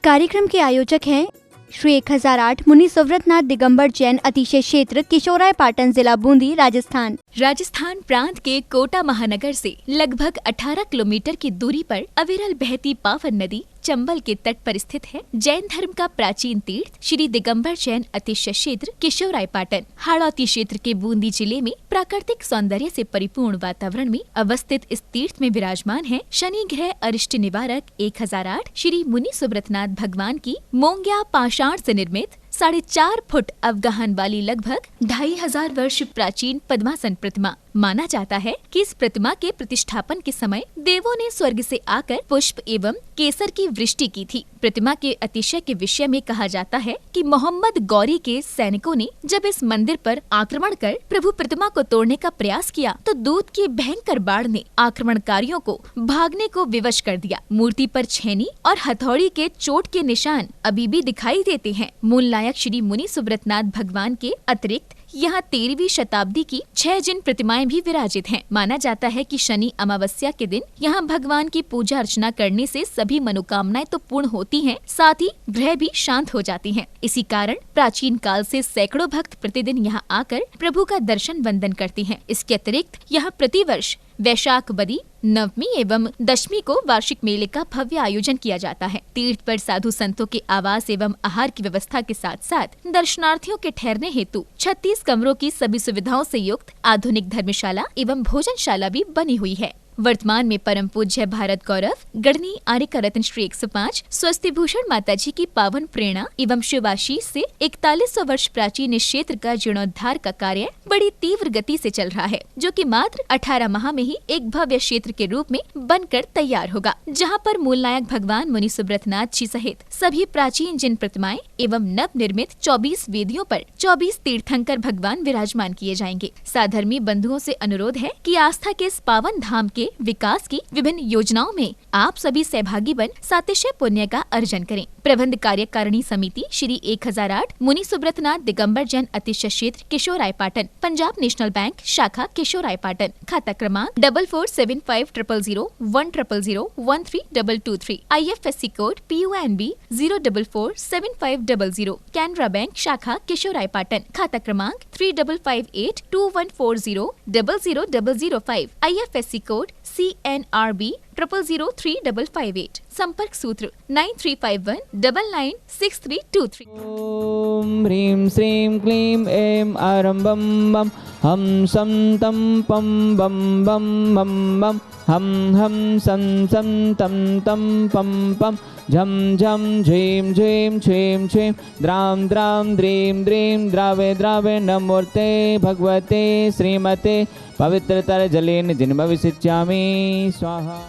कार्यक्रम के आयोजक हैं श्री 1008 मुनि सुव्रतनाथ दिगंबर जैन अतिशय क्षेत्र किशोराय पाटन जिला बूंदी राजस्थान। राजस्थान प्रांत के कोटा महानगर से लगभग 18 किलोमीटर की दूरी पर अविरल बहती पावन नदी चंबल के तट पर स्थित है। जैन धर्म का प्राचीन तीर्थ श्री दिगंबर जैन अतिशय क्षेत्र किशोराय पाटन हाड़ौती क्षेत्र के बूंदी जिले में प्राकृतिक सौंदर्य से परिपूर्ण वातावरण में अवस्थित इस तीर्थ में विराजमान है शनि ग्रह अरिष्ट निवारक 1008 श्री मुनि सुव्रतनाथ भगवान की मोंग्या पाषाण से निर्मित 4.5 फुट अवगाहन वाली लगभग 2500 वर्ष प्राचीन पद्मासन प्रतिमा। माना जाता है कि इस प्रतिमा के प्रतिष्ठापन के समय देवों ने स्वर्ग से आकर पुष्प एवं केसर की वृष्टि की थी। प्रतिमा के अतिशय के विषय में कहा जाता है कि मोहम्मद गौरी के सैनिकों ने जब इस मंदिर पर आक्रमण कर प्रभु प्रतिमा को तोड़ने का प्रयास किया तो दूत की भयंकर बाढ़ ने आक्रमणकारियों को भागने को विवश कर दिया। मूर्ति पर छेनी और हथौड़ी के चोट के निशान अभी भी दिखाई देते हैं। मूल नायक श्री मुनि सुव्रतनाथ भगवान के अतिरिक्त यहाँ 13वीं शताब्दी की 6 जिन प्रतिमाएं भी विराजित हैं। माना जाता है कि शनि अमावस्या के दिन यहाँ भगवान की पूजा अर्चना करने से सभी मनोकामनाएं तो पूर्ण होती हैं, साथ ही ग्रह भी शांत हो जाती हैं। इसी कारण प्राचीन काल से सैकड़ों भक्त प्रतिदिन यहाँ आकर प्रभु का दर्शन वंदन करते हैं। इसके अतिरिक्त यहाँ प्रतिवर्ष वैशाख बदी नवमी एवं दशमी को वार्षिक मेले का भव्य आयोजन किया जाता है। तीर्थ पर साधु संतों के आवास एवं आहार की व्यवस्था के साथ साथ दर्शनार्थियों के ठहरने हेतु 36 कमरों की सभी सुविधाओं से युक्त आधुनिक धर्मशाला एवं भोजनशाला भी बनी हुई है। वर्तमान में परम पूज्य भारत गौरव गढ़नी आर्यका रत्न श्री 105 स्वस्ति भूषण माता जी की पावन प्रेरणा एवं शिवाशीष से 4100 वर्ष प्राचीन इस क्षेत्र का जीर्णोद्धार का कार्य बड़ी तीव्र गति से चल रहा है, जो कि मात्र 18 माह में ही एक भव्य क्षेत्र के रूप में बनकर तैयार होगा, जहां पर मूल नायक भगवान मुनि सुव्रतनाथ जी सहित सभी प्राचीन जिन प्रतिमाएं एवं नव निर्मित 24 वेदियों पर 24 तीर्थंकर भगवान विराजमान किए जाएंगे। साधर्मी बंधुओं से अनुरोध है कि आस्था के इस पावन धाम के विकास की विभिन्न योजनाओं में आप सभी सहभागी बन सातिशय पुण्य का अर्जन करें। प्रबंध कार्यकारिणी समिति श्री 1008 मुनि सुव्रतनाथ दिगंबर जैन अतिशय क्षेत्र किशोराय पाटन, पंजाब नेशनल बैंक शाखा किशोराय पाटन, खाता क्रमांक 4475001000132223, IFSC code PUNB 0447500, Canara bank शाखा किशोराय पाटन, खाता क्रमांक 355821400005, IFSC कोड CNRB 000358, संपर्क सूत्र 9351996323। ओम ह्रीं श्रीं क्लीं ऐं आरं बम बम हम सं तं पं बम बम बम बम हम सं सं तं तं पं पं झं झं झीं झीं छीं छीं द्रां द्रां द्रीं द्रीं द्रावे द्रावे नमोर्ते भगवते श्रीमते पवित्रतर जलेन जिन्मविसिच्यामि स्वाहा।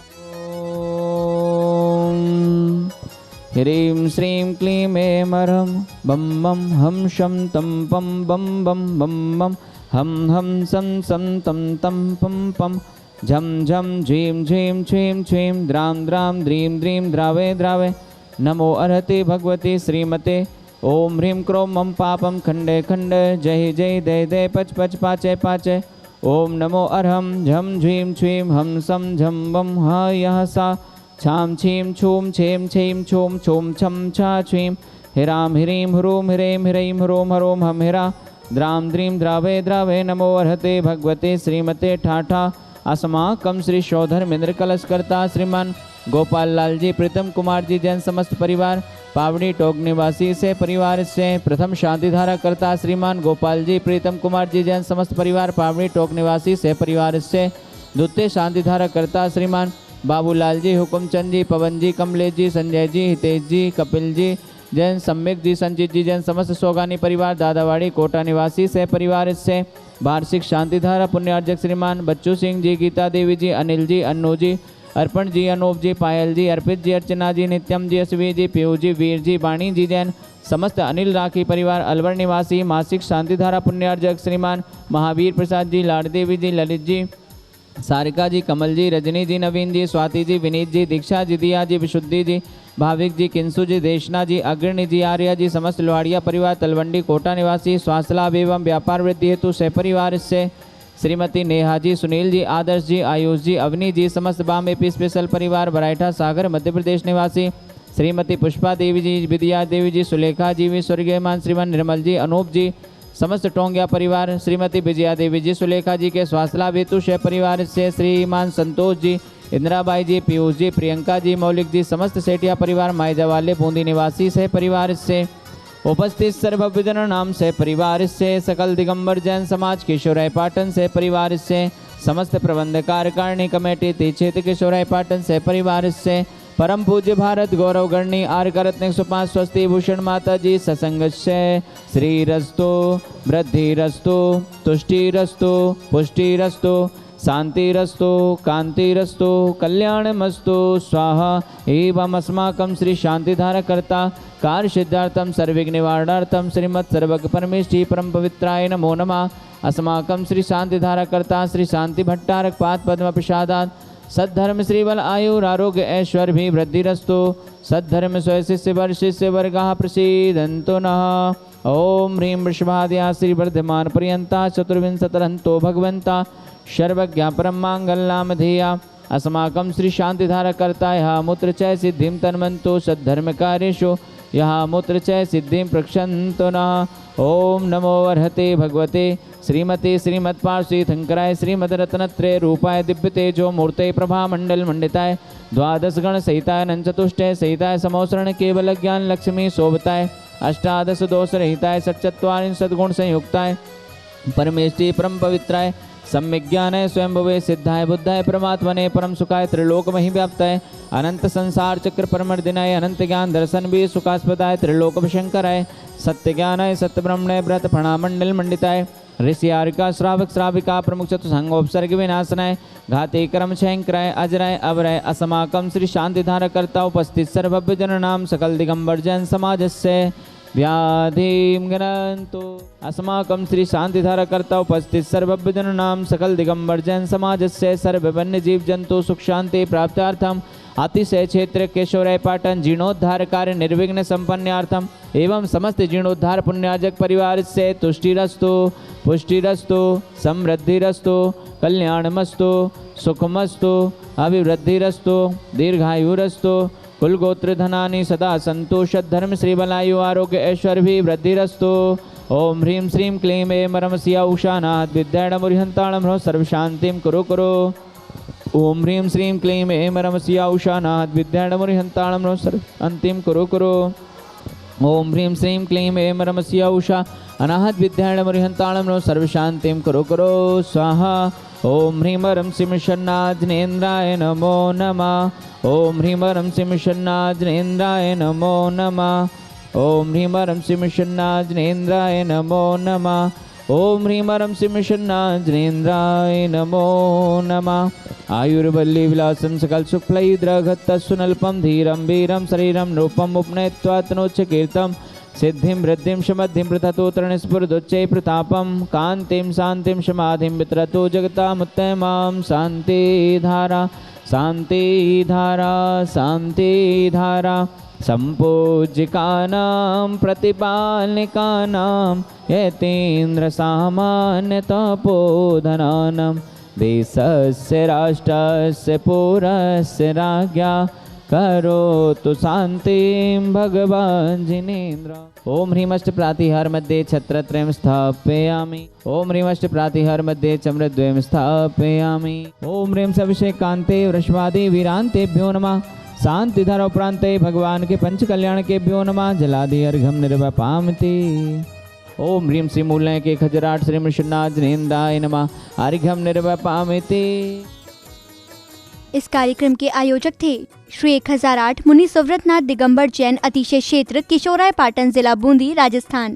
ओम ह्रीं श्रीं क्लीं ऐं अरं बम बम हम शं तं पं बम बम बम बम हम सं सं तं तं पं पं झं झं झीं झीं छीं छीं द्रां द्रां द्रीं द्रीं द्रावे द्रावे नमो अर्हते भगवते श्रीमते। ओम ह्रीं क्रों मम पापम खंडे खंडे जय जय दय दय पच पच पाचे पाचे। ओम नमो अर्हं झं झीं छीं हम सं झं बम हा यः सा छां छीं छूं छें छीं छूं छूं छं छा छीं हिरां ह्रीं ह्रूं ह्रीं ह्रीं ह्रूं ह्रूं हम हिरा द्रां द्रीं द्रावे द्रावे नमो अर्हते भगवते श्रीमते ठाठा। अस्माकं श्री शौधर्मेंद्र कलशकर्ता श्रीमान गोपाल लाल जी प्रीतम कुमार जी जैन समस्त परिवार पावड़ी टोक निवासी से परिवार से प्रथम शांति धारा करता श्रीमान गोपाल जी प्रीतम कुमार जी जैन समस्त परिवार पावड़ी टोक निवासी से परिवार से द्वितीय शांति धारा करता श्रीमान बाबूलाल जी हुकुमचंद जी पवन जी कमलेश जी संजय जी हितेश जी कपिल जी जैन सम्यक जी संजीत जी जैन समस्त सोगानी परिवार दादावाड़ी कोटा निवासी से परिवार से वार्षिक शांति धारा पुण्यार्जक श्रीमान बच्चू सिंह जी गीता देवी जी अनिल जी अन्नू जी अर्पण जी अनूप जी पायल जी अर्पित जी अर्चना जी नित्यम जी असवी जी पीयू जी वीर जी वाणी जी जैन समस्त अनिल राखी परिवार अलवर निवासी मासिक शांति धारा पुण्यार्जक श्रीमान महावीर प्रसाद जी लाड़देवी जी ललित जी सारिका जी कमल जी रजनी जी नवीन जी स्वाति जी विनीत जी दीक्षा जी दिया जी विशुद्धि जी भाविक जी किंसु जी देशना जी अग्रणी जी आर्या जी समस्त लोहाड़िया परिवार तलवंडी कोटा निवासी स्वास्थ्य लाभ एवं व्यापार वृद्धि हेतु से परिवार से श्रीमती नेहा जी सुनील जी आदर्श जी आयुष जी अवनी जी समस्त बाम एपी स्पेशल परिवार बराइठा सागर मध्य प्रदेश निवासी श्रीमती पुष्पा देवी जी, विद्या देवी जी, सुलेखा जी भी, स्वर्गीय मान श्रीमान निर्मल जी, अनूप जी, समस्त टोंगिया परिवार, श्रीमती विजया देवी जी, सुलेखा जी के स्वास्थ्य लाभ हेतु शय परिवार से श्रीमान संतोष जी, इंदिराबाई जी, पीयूष जी, प्रियंका जी, मौलिक जी, समस्त सेठिया परिवार, माइजावाले बूंदी निवासी से परिवार से उपस्थित सर्वविजन नाम से परिवार से सकल दिगंबर जैन समाज किशोराय पाटन से परिवार से समस्त प्रबंध कार्यकारिणी कमेटी तीक्षेत्र किशोराय पाटन से परिवार से परम पूज्य भारत गौरव गणनी आर्करत्न 105 स्वस्ति भूषण माता जी सत्संग से श्री रस्तो वृद्धि रस्तो तुष्टि रस्तो पुष्टि रस्तो शांति रस्तो कांति रस्तो कल्याण मस्तो स्वाहा एवं अस्माकं श्री शांतिधारा कर्ता कार्य सिद्धार्थम सर्विघ्न निवारणार्थम श्रीमत् सर्वज्ञ परमेष्ठी परम पवित्राय नमो नमः। अस्माकं श्री शांतिधारा कर्ता श्री शांति भट्टारक पाद पद्म प्रसादात् सद्धर्म श्रीबल आयुर आरोग्य ऐश्वर्य भी वृद्धिरस्तु सद्धर्म स्वय शिष्य वर शिष्य वर्गा प्रसीदन्तु नः। ओम ह्रीं वृषभाद्या श्री वर्धमान पर्यंता चतुर्विंशतिरहन्तो भगवन्ता सर्वज्ञा परम मांगल्यामधेया अस्माकं श्री शांतिधारा कर्ता यः मूत्र च सिद्धिं तन्वन्तु सद्धर्म कार्येषु यः मूत्र च सिद्धिं प्रक्षन्तु नः। ओम नमो अर्हते भगवते श्रीमते श्रीमत्पार्श्वी थंकराय श्रीमद्रत्नत्रय रूपाय दिव्य तेजो मूर्ते प्रभा मंडल मंडिताय द्वादश गण सहिताय नंचतुष्टय सहिताय समोसरण केवल ज्ञान लक्ष्मी शोभताय अष्टादश दोष रहिताय षट्चत्वारिंशत् गुण संयुक्ताय परमेष्टि परम पवित्राय सम्यक ज्ञानाय स्वयंभवे सिद्धाय बुद्धाय परमात्मने परम सुखाय त्रिलोक महि व्याप्ताय अनंत संसार चक्र परमर्दिनाय अनंत ज्ञान दर्शन भी सुखास्पदाय त्रिलोक शंकराय सत्य ज्ञानाय सत्य ब्रह्मणय व्रत प्रणामंडल मंडिताय ऋषियारिका श्रावक श्राविका प्रमुख चतुसंगोपसर्ग विनाशनाय घाते कर्म शंकराय अजराय अवराय अस्माकं श्री शांतिधारा कर्ता उपस्थित सर्वजन नाम सकल दिगंबर जैन समाजस्य व्याधिं गणन्तु। अस्माकं श्री शांतिधारा कर्ता उपस्थित सर्वजन नाम सकल दिगंबर जैन समाजस्य सर्व वन्य जीव जंतु सुख शांति प्राप्त्यार्थम अतिशय क्षेत्र केशवराय पाटन जीर्णोद्धार कार्य निर्विघ्न संपन्नार्थम एवं समस्त जीर्णोद्धार पुण्याजक परिवार से तुष्टिरस्तु पुष्टिरस्तु समृद्धिरस्तु कल्याणमस्तु सुखमस्तु अभिवृद्धिरस्तु दीर्घायुरस्तु कुलगोत्र धनानि सदा संतु सद्धर्म श्रीबलायु आरोग्य ऐश्वर्य भी वृद्धिरस्तु। ओम ह्रीं श्रीं क्लीं ऐं रमस्या उषानाथ विद्याणमुरिहन्ताणं सर्वशान्तिं कुरु कुरु। ओम ह्रीं श्रीं क्लीं ऐं रमस्या उषानाथ विद्याणमुरिहन्ताणं सर्वशान्तिं कुरु कुरु। ओम ह्रीं श्रीं क्लीं ऐं रमस्या उषा अनाहत विद्याणमुरिहन्ताणं सर्वशान्तिं कुरु कुरु स्वाहा। ओम ह्रीं रं सिं शन्नाजनेन्द्राय नमो नमः। ओम ह्रीं रं सिं शन्नाजनेन्द्राय नमो नमः। ओम ह्रीं रं सिं शन्नाजनेन्द्राय नमो नमः। ओम ह्रीं रं सिं शन्नाजनेन्द्राय नमो नमः। आयुर्वल्ली विलासं सकल सुखफलैर्द्रघत्तस्सुनल्पं धीरं वीरं शरीरं रूपम् उपनयित्वा तनोच्च कीर्तं सिद्धिं वृद्धिं समृद्धिं पृथतो तरणस्फुरदुच्चै प्रतापं कान्तिं शान्तिं समाधिं वितरतो जगतामुत्तमां शान्तिधारा शान्तिधारा शान्तिधारा सम्पूज्यकानां प्रतिपालनिकानां यतीन्द्र सामान्यतपोधनानां देशस्य राष्ट्रस्य पुरस्य राज्ञा करोतु शान्तिं भगवान् जिनेन्द्र। ओम ह्रीमष्ट प्रातिहार मध्ये छत्रत्रयं स्थापयामि। ओम ह्रीमष्ट प्रातिहार मध्ये चम्रद्वयं स्थापयामि। ओम ह्रीं सविषेकान्ते वृषभादि वीरान्तेभ्यो नमः। शांतिधारा उपरान्ते भगवान के पंच कल्याणकेभ्यो नमः। जलादि अर्घं निर्वपामति। ओम ह्रीं श्री मूलय के खजराट श्री मृषन्नाजनेन्द्राय नमः। अर्घं निर्वपामति। इस कार्यक्रम के आयोजक थे श्री 1008 मुनि सुव्रतनाथ दिगंबर जैन अतिशय क्षेत्र किशोराय पाटन जिला बूंदी राजस्थान।